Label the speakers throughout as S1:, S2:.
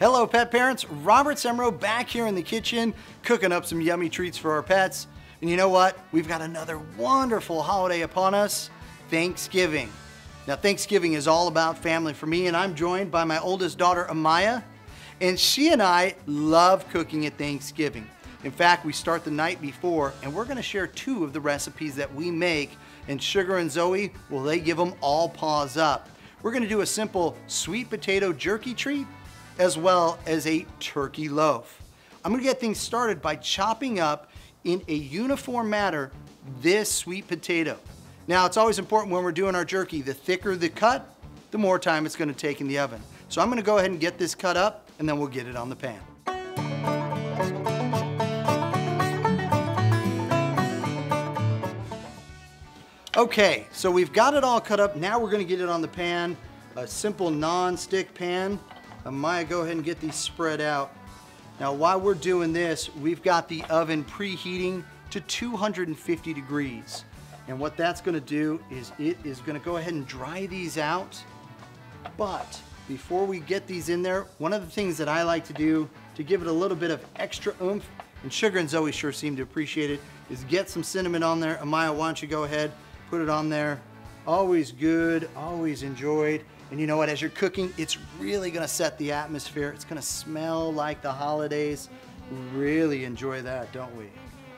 S1: Hello pet parents, Robert Semrow back here in the kitchen cooking up some yummy treats for our pets. And you know what? We've got another wonderful holiday upon us, Thanksgiving. Now Thanksgiving is all about family for me, and I'm joined by my oldest daughter Amaya, and she and I love cooking at Thanksgiving. In fact, we start the night before and we're going to share two of the recipes that we make, and Sugar and Zoe, well, they give them all paws up. We're going to do a simple sweet potato jerky treat as well as a turkey loaf. I'm going to get things started by chopping up in a uniform manner this sweet potato. Now, it's always important when we're doing our jerky, the thicker the cut, the more time it's going to take in the oven. So I'm going to go ahead and get this cut up and then we'll get it on the pan. Okay, so we've got it all cut up. Now we're going to get it on the pan, a simple non-stick pan. Maya, go ahead and get these spread out. Now while we're doing this, we've got the oven preheating to 250 degrees. And what that's going to do is it is going to go ahead and dry these out. But before we get these in there, one of the things that I like to do to give it a little bit of extra oomph, and Sugar and Zoe sure seem to appreciate it, is get some cinnamon on there. Amaya, why don't you go ahead, put it on there. Always good, always enjoyed. And you know what, as you're cooking, it's really gonna set the atmosphere. It's gonna smell like the holidays. Really enjoy that, don't we?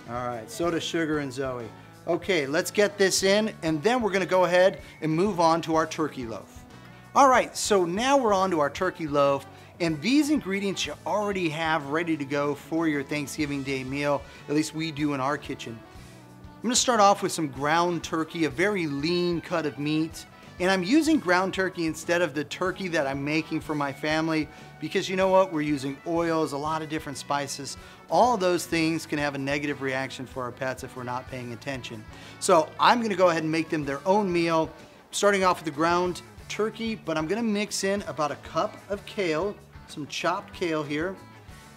S1: All right, so does Sugar and Zoe. Okay, let's get this in, and then we're gonna go ahead and move on to our turkey loaf. All right, so now we're on to our turkey loaf, and these ingredients you already have ready to go for your Thanksgiving Day meal. At least we do in our kitchen. I'm gonna start off with some ground turkey, a very lean cut of meat. And I'm using ground turkey instead of the turkey that I'm making for my family because you know what? We're using oils, a lot of different spices. All of those things can have a negative reaction for our pets if we're not paying attention. So I'm gonna go ahead and make them their own meal, starting off with the ground turkey, but I'm gonna mix in about a cup of kale, some chopped kale here,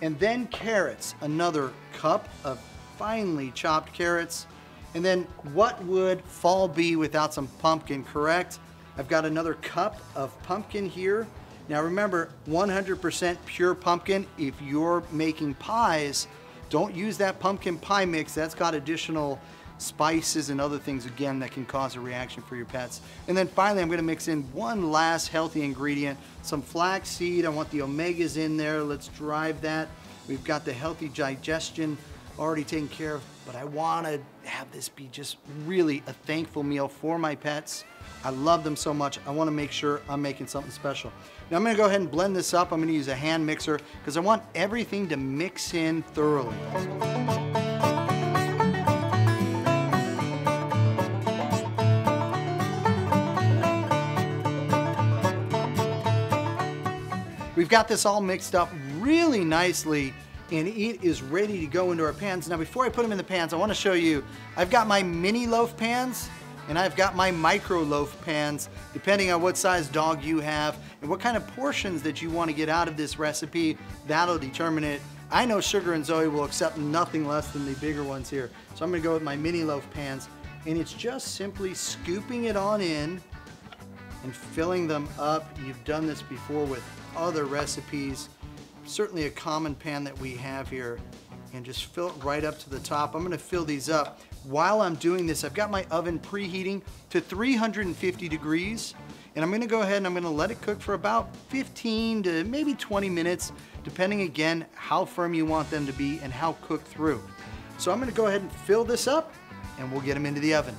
S1: and then carrots, another cup of finely chopped carrots. And then what would fall be without some pumpkin, correct? I've got another cup of pumpkin here. Now remember, 100% pure pumpkin. If you're making pies, don't use that pumpkin pie mix. That's got additional spices and other things, again, that can cause a reaction for your pets. And then finally, I'm gonna mix in one last healthy ingredient, some flax seed. I want the omegas in there. Let's drive that. We've got the healthy digestion already taken care of, but I wanna have this be just really a thankful meal for my pets. I love them so much. I wanna make sure I'm making something special. Now I'm gonna go ahead and blend this up. I'm gonna use a hand mixer because I want everything to mix in thoroughly. We've got this all mixed up really nicely, and it is ready to go into our pans. Now before I put them in the pans, I want to show you, I've got my mini loaf pans and I've got my micro loaf pans, depending on what size dog you have and what kind of portions that you want to get out of this recipe. That'll determine it. I know Sugar and Zoe will accept nothing less than the bigger ones here. So I'm going to go with my mini loaf pans, and it's just simply scooping it on in and filling them up. You've done this before with other recipes. Certainly a common pan that we have here, and just fill it right up to the top. I'm gonna fill these up. While I'm doing this, I've got my oven preheating to 350 degrees, and I'm gonna go ahead and I'm gonna let it cook for about 15 to maybe 20 minutes, depending again how firm you want them to be and how cooked through. So I'm gonna go ahead and fill this up and we'll get them into the oven.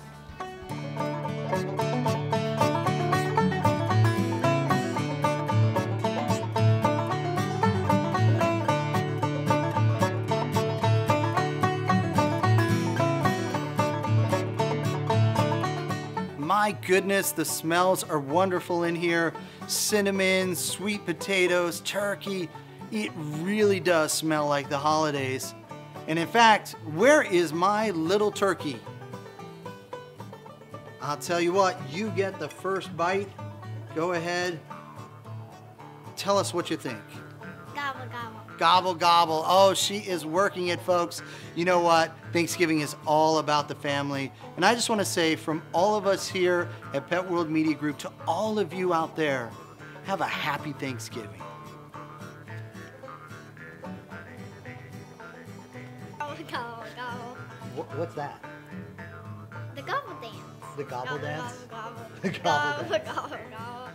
S1: My goodness, the smells are wonderful in here. Cinnamon, sweet potatoes, turkey. It really does smell like the holidays. And in fact, where is my little turkey? I'll tell you what, you get the first bite. Go ahead. Tell us what you think.
S2: Gobble, gobble.
S1: Gobble, gobble. Oh, she is working it, folks. You know what? Thanksgiving is all about the family. And I just want to say from all of us here at Pet World Media Group to all of you out there, have a happy Thanksgiving.
S2: Gobble, gobble.
S1: What's that?
S2: The gobble dance.
S1: The gobble dance?
S2: Gobble, gobble.
S1: The gobble dance.
S2: Gobble, gobble.